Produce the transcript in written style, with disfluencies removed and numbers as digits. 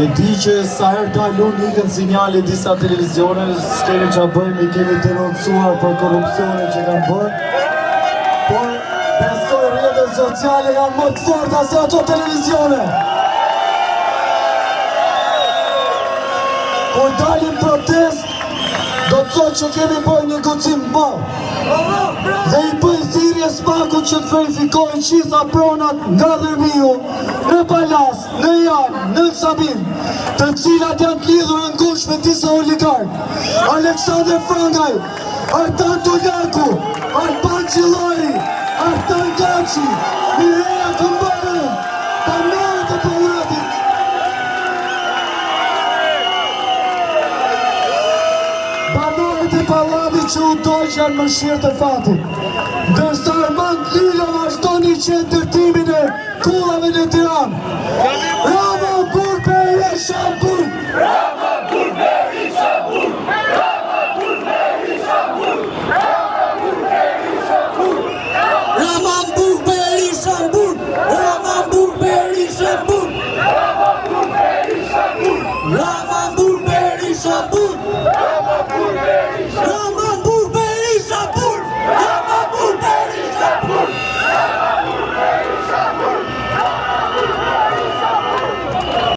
E di që sa herë kalon ikën sinjale disa televizione, s'kemi që bëjmë, i kemi denoncuar për korupcione që kanë bërë, por besoj rrjetet sociale janë më të forta se ato televizione. Kur dalim protest, do të thotë që kemi bërë një gocim bërë. Dhe i bëjë thirrje SPAK-ut që të verifikojnë gjitha pronat nga Dërmiu, në Palas, në Janë, në Sabin, të cilat janë të lidhur në ngushtë me disa oligarkë. Aleksandër Frangaj, Artan Dulaku, Arpan Qillari, Artan Gaçi, Mireja Këmbërë, banorët e pallatit. Banorët e pallatit që u dojnë janë mëshirë të fatit. Ndërsa